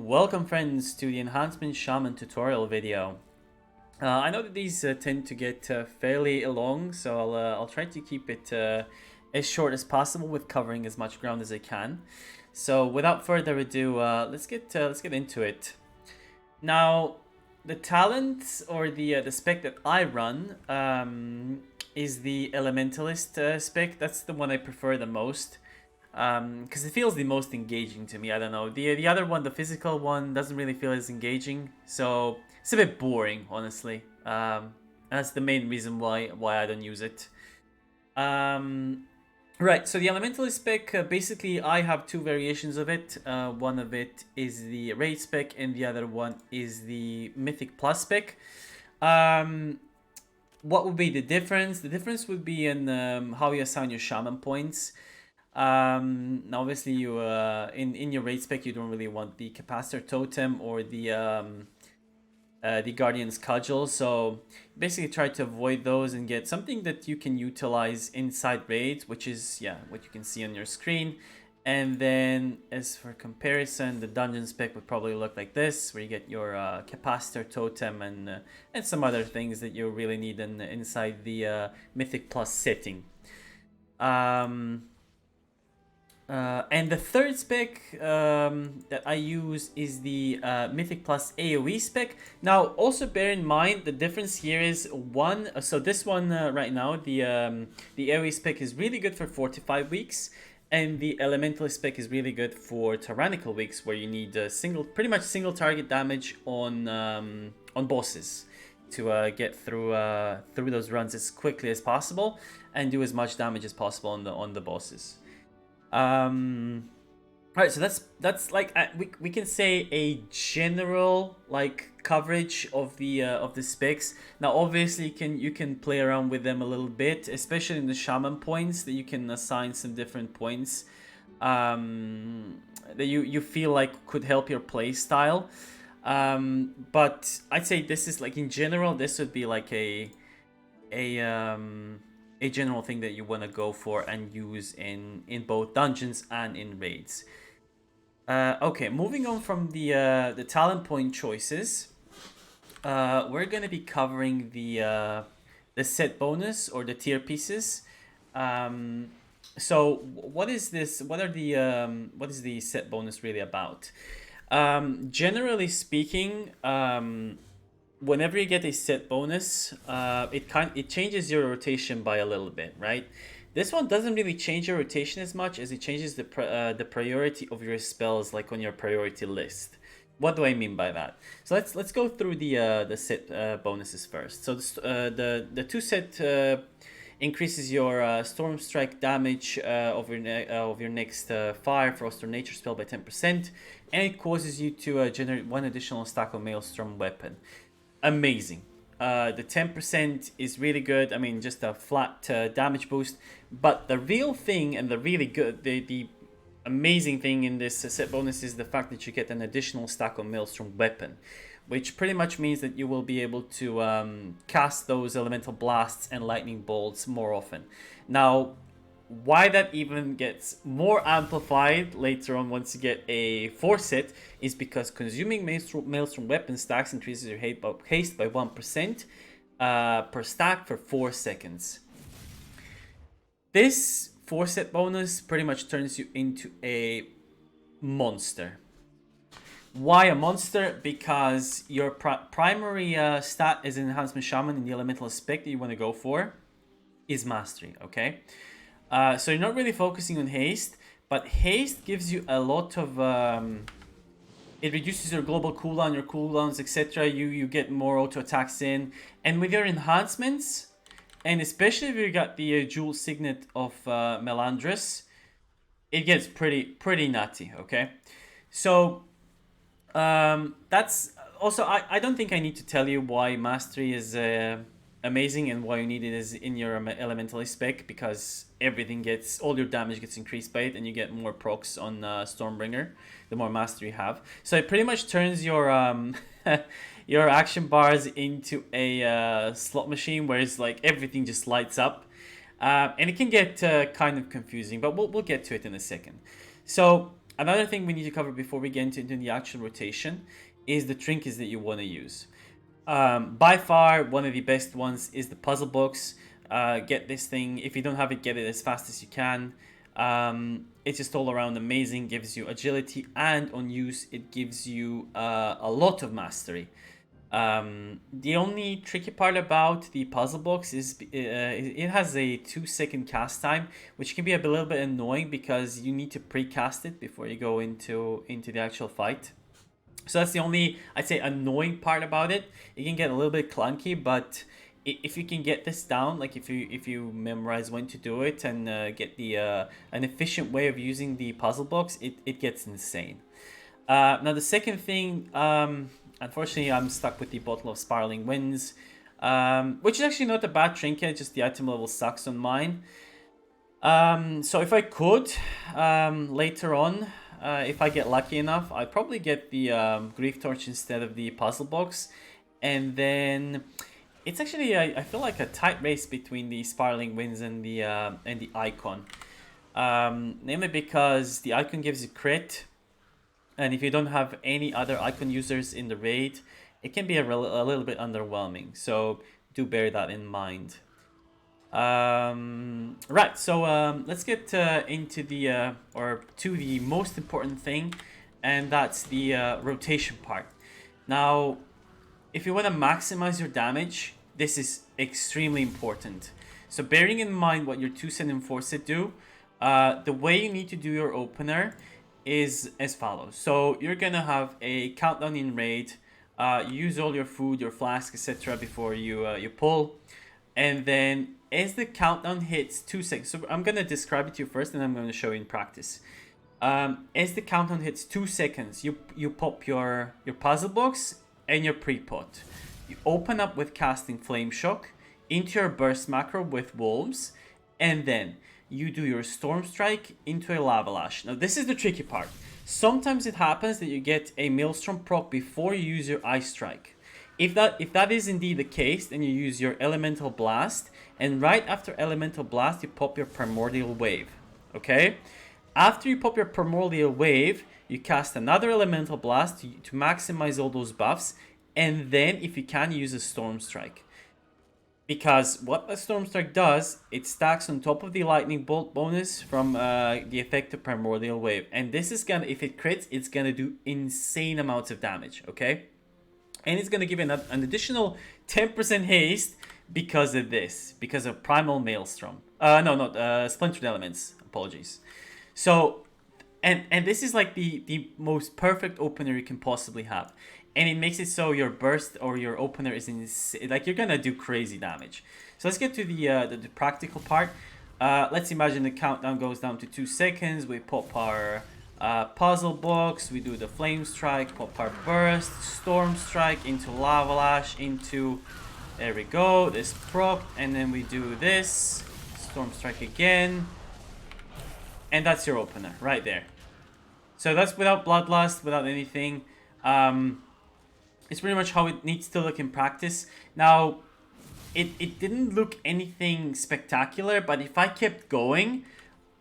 Welcome friends to the Enhancement Shaman tutorial video. I know that these tend to get fairly long, so I'll try to keep it as short as possible with covering as much ground as I can. So without further ado, let's get into it. Now, the talent or the spec that I run is the Elementalist spec. That's the one I prefer the most. Because it feels the most engaging to me. I don't know. The other one, the physical one, doesn't really feel as engaging. So it's a bit boring, honestly. And that's the main reason why I don't use it. Right, so the Elementalist spec, basically I have two variations of it. One of it is the Raid spec and the other one is the Mythic Plus spec. What would be the difference? The difference would be in how you assign your shaman points. Now obviously you in your raid spec you don't really want the capacitor totem or the guardian's cudgel, so basically try to avoid those and get something that you can utilize inside raids, which is what you can see on your screen. And then as for comparison, the dungeon spec would probably look like this, where you get your capacitor totem and some other things that you really need inside the Mythic Plus setting. And the third spec that I use is the Mythic Plus AoE spec. Now, also bear in mind the difference here is one. So this one right now, the AoE spec is really good for 45 weeks, and the Elementalist spec is really good for tyrannical weeks, where you need pretty much single target damage on bosses to get through those runs as quickly as possible and do as much damage as possible on the bosses. Alright, so that's like we can say a general like coverage of the specs. Now obviously you can play around with them a little bit, especially in the shaman points, that you can assign some different points that you feel like could help your play style. But I'd say this is like, in general, this would be like a general thing that you want to go for and use in both dungeons and in raids. Okay, moving on from the talent point choices, we're gonna be covering the set bonus or the tier pieces. So what is this? What is the set bonus really about? Generally speaking, whenever you get a set bonus, it changes your rotation by a little bit, right? This one doesn't really change your rotation as much as it changes the priority of your spells, like on your priority list. What do I mean by that? So let's go through the set bonuses first. So the two set increases your storm strike damage of your next fire, frost, or nature spell by 10%, and it causes you to generate one additional stack of maelstrom weapon. Amazing. The 10% is really good. I mean, just a flat damage boost. But the real thing and the really good, the amazing thing in this set bonus is the fact that you get an additional stack of maelstrom weapon, which pretty much means that you will be able to cast those elemental blasts and lightning bolts more often. Now, why that even gets more amplified later on once you get a 4 set is because consuming maelstrom weapon stacks increases your haste by 1% per stack for 4 seconds. This 4 set bonus pretty much turns you into a monster. Why a monster? Because your primary stat as an Enhancement Shaman in the Elemental spec that you want to go for is Mastery, okay? So you're not really focusing on haste, but haste gives you a lot of it reduces your global cooldown, your cooldowns, etc. You get more auto attacks in, and with your enhancements, and especially if you got the jewel signet of Melandris, it gets pretty nutty, okay? So that's also, I don't think I need to tell you why Mastery is amazing and why you need it is in your Elementalist spec, because all your damage gets increased by it, and you get more procs on Stormbringer the more mastery you have. So it pretty much turns your your action bars into a slot machine, where it's like everything just lights up, and it can get kind of confusing, but we'll get to it in a second. So Another thing we need to cover before we get into the actual rotation is the trinkets that you want to use. By far, one of the best ones is the puzzle box. Get this thing. If you don't have it, get it as fast as you can. It's just all around amazing. Gives you agility, and on use, it gives you a lot of mastery. The only tricky part about the puzzle box is it has a 2-second cast time, which can be a little bit annoying because you need to pre-cast it before you go into the actual fight. So that's the only, I'd say, annoying part about it. It can get a little bit clunky, but if you can get this down, like if you memorize when to do it and get the an efficient way of using the puzzle box, it gets insane. Now the second thing, unfortunately, I'm stuck with the bottle of Spiraling Winds, which is actually not a bad trinket, just the item level sucks on mine. So if I could, later on, if I get lucky enough, I'd probably get the Grief Torch instead of the puzzle box. And then it's actually, I feel like a tight race between the Spiraling Winds and the icon. Namely because the icon gives you crit. And if you don't have any other icon users in the raid, it can be a little bit underwhelming. So do bear that in mind. Right, so let's get into the to the most important thing, and that's the rotation part. Now, if you want to maximize your damage, this is extremely important. So bearing in mind what your 2-set and 4-set do, the way you need to do your opener is as follows. So you're gonna have a countdown in raid, use all your food, your flask, etc. before you pull, and then as the countdown hits 2 seconds, so I'm gonna describe it to you first, and I'm gonna show you in practice. As the countdown hits 2 seconds, you pop your puzzle box and your pre-pot. You open up with casting Flame Shock into your burst macro with wolves, and then you do your Storm Strike into a Lava Lash. Now this is the tricky part. Sometimes it happens that you get a Maelstrom proc before you use your Ice Strike. If that is indeed the case, then you use your Elemental Blast, and right after Elemental Blast, you pop your Primordial Wave. Okay? After you pop your Primordial Wave, you cast another Elemental Blast to maximize all those buffs, and then, if you can, use a Storm Strike. Because what a Storm Strike does, it stacks on top of the Lightning Bolt bonus from the effect of Primordial Wave. And this is gonna, if it crits, it's gonna do insane amounts of damage, okay? And it's gonna give you an additional 10% haste because of this, because of Primal Maelstrom. Splintered Elements, apologies. So, and this is like the most perfect opener you can possibly have. And it makes it so your burst or your opener is insane. Like, you're gonna do crazy damage. So let's get to the practical part. Let's imagine the countdown goes down to 2 seconds. We pop our puzzle box. We do the Flame Strike, pop our burst, Storm Strike into Lava Lash, into, there we go, this proc, and then we do this, Storm Strike again. And that's your opener right there. So that's without Bloodlust, without anything. It's pretty much how it needs to look in practice. Now, it didn't look anything spectacular, but if I kept going,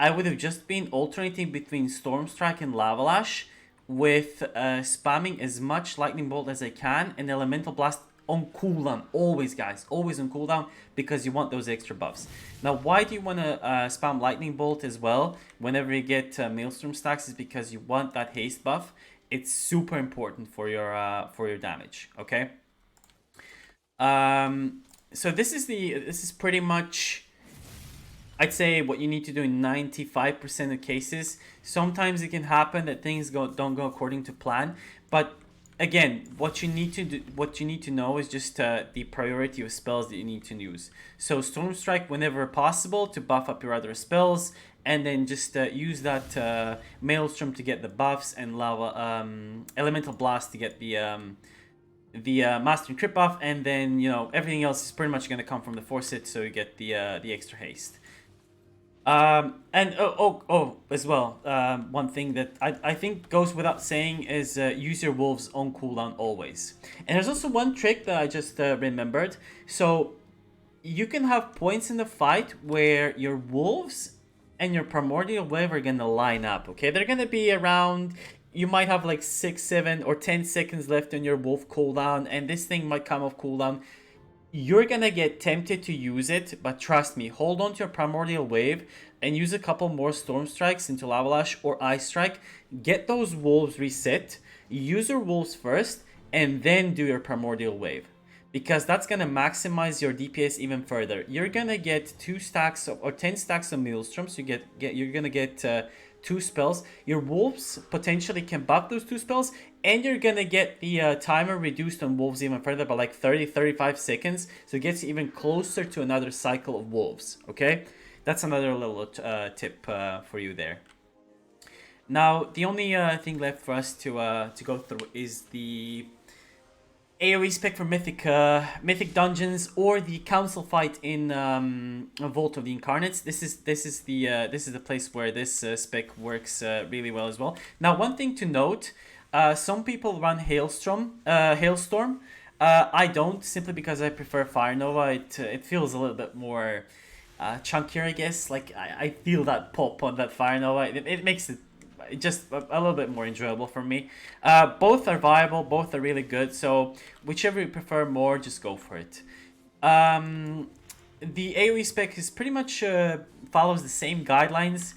I would have just been alternating between Storm Strike and Lava Lash with spamming as much Lightning Bolt as I can and Elemental Blast on cooldown. Always, guys. Always on cooldown because you want those extra buffs. Now, why do you want to spam Lightning Bolt as well whenever you get Maelstrom stacks is because you want that haste buff. It's super important for your damage, okay? So this is pretty much, I'd say, what you need to do in 95% of cases. Sometimes it can happen that things don't go according to plan, but again, what you need to know is just the priority of spells that you need to use. So Storm Strike whenever possible to buff up your other spells, and then just use that Maelstrom to get the buffs, and Elemental Blast to get the Mastering Crit buff, and then everything else is pretty much going to come from the 4-set, so you get the extra haste. And as well, one thing that I think goes without saying is use your wolves on cooldown always. And there's also one trick that I just remembered. So you can have points in the fight where your wolves and your Primordial Wave are gonna line up, okay? They're gonna be around, you might have like 6, 7, or 10 seconds left on your Wolf cooldown, and this thing might come off cooldown. You're gonna get tempted to use it, but trust me, hold on to your Primordial Wave and use a couple more Storm Strikes into Lava Lash or Ice Strike. Get those Wolves reset, use your Wolves first, and then do your Primordial Wave. Because that's gonna maximize your DPS even further. You're gonna get 2 stacks of, or 10 stacks of Maelstroms. You're gonna get 2 spells. Your Wolves potentially can buff those 2 spells, and you're gonna get the timer reduced on Wolves even further by like 30-35 seconds. So it gets you even closer to another cycle of Wolves. Okay, that's another little tip for you there. Now the only thing left for us to go through is the AoE spec for Mythic dungeons or the council fight in Vault of the Incarnates. This is the place where this spec works really well as well. Now, one thing to note: some people run Hailstorm. I don't, simply because I prefer Fire Nova. It feels a little bit more chunkier, I guess. Like I feel that pop on that Fire Nova. It makes it just a little bit more enjoyable for me. Both are viable, both are really good, so whichever you prefer more, just go for it. The AoE spec is pretty much follows the same guidelines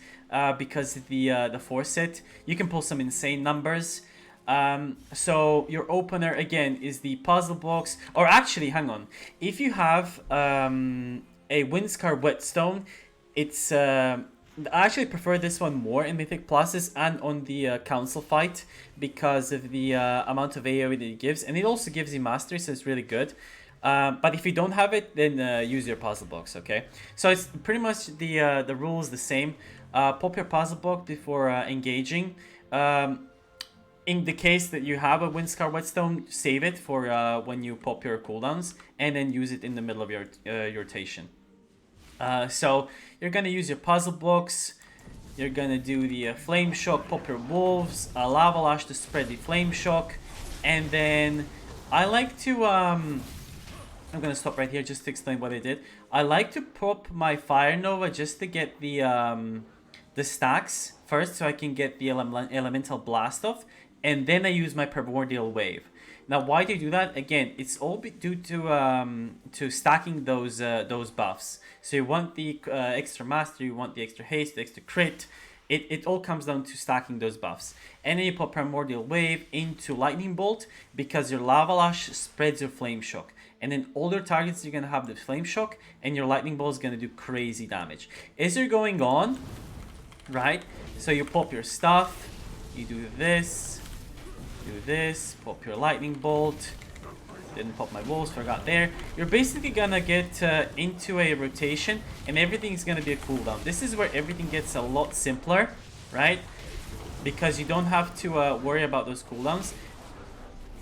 because the force set. You can pull some insane numbers. So your opener again is the puzzle box, or actually, hang on. If you have a Windscar Whetstone, it's I actually prefer this one more in Mythic Pluses and on the Council fight because of the amount of AoE that it gives, and it also gives you Mastery, so it's really good. But if you don't have it, then use your puzzle box, okay? So it's pretty much the rule is the same. Pop your puzzle box before engaging. In the case that you have a Windscar Whetstone, save it for when you pop your cooldowns, and then use it in the middle of your rotation. So you're gonna use your puzzle box. You're gonna do the flame shock, pop your wolves, lava lash to spread the flame shock, and then I like to I'm gonna stop right here just to explain what I did. I like to pop my Fire Nova just to get the stacks first, so I can get the elemental blast off, and then I use my Primordial Wave. Now, why do you do that? Again, it's all due to stacking those buffs. So you want the extra mastery, you want the extra haste, the extra crit. It all comes down to stacking those buffs. And then you put Primordial Wave into Lightning Bolt because your Lava Lash spreads your Flame Shock. And then all your targets, you're going to have the Flame Shock, and your Lightning Bolt is going to do crazy damage. As you're going on, right? So you pop your stuff, you do this, pop your Lightning Bolt. Didn't pop my wolves, forgot there. You're basically gonna get into a rotation, and everything's gonna be a cooldown. This is where everything gets a lot simpler, right? Because you don't have to worry about those cooldowns,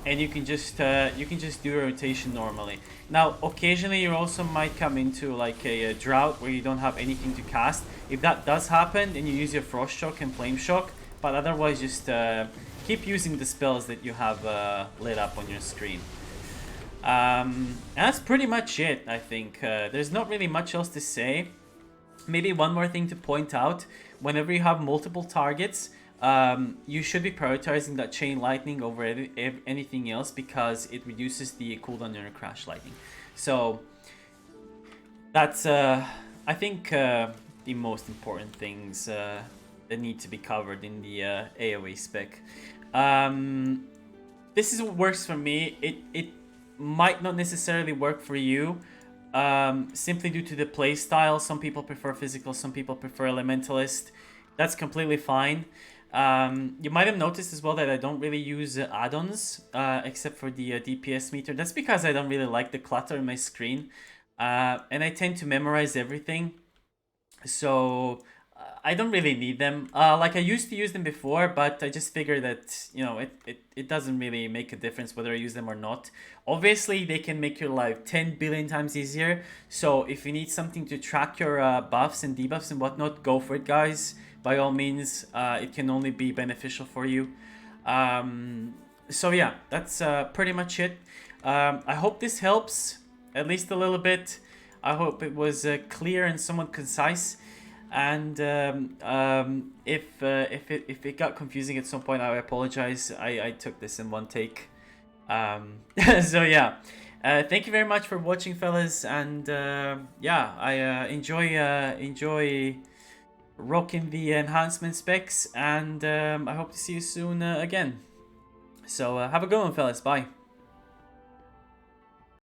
and you can just do a rotation normally. Now, occasionally you also might come into like a drought where you don't have anything to cast. If that does happen, then you use your Frost Shock and Flame Shock, but otherwise just keep using the spells that you have lit up on your screen. And that's pretty much it, I think. There's not really much else to say. Maybe one more thing to point out. Whenever you have multiple targets, you should be prioritizing that Chain Lightning over anything else because it reduces the cooldown on your Crash Lightning. So that's, I think, the most important things that need to be covered in the AoE spec. This is what works for me. It might not necessarily work for you, simply due to the play style. Some people prefer physical, some people prefer elementalist. That's completely fine. You might have noticed as well that I don't really use add-ons except for the DPS meter. That's because I don't really like the clutter in my screen, and I tend to memorize everything, so I don't really need them. Like I used to use them before, but I just figured that, you know, it doesn't really make a difference whether I use them or not. Obviously, they can make your life 10 billion times easier. So if you need something to track your buffs and debuffs and whatnot, go for it, guys. By all means, it can only be beneficial for you. So yeah, that's pretty much it. I hope this helps, at least a little bit. I hope it was clear and somewhat concise. And if it got confusing at some point, I apologize. I took this in one take. So yeah, thank you very much for watching, fellas, and yeah, I enjoy rocking the enhancement specs, and I hope to see you soon again. So have a good one, fellas. Bye.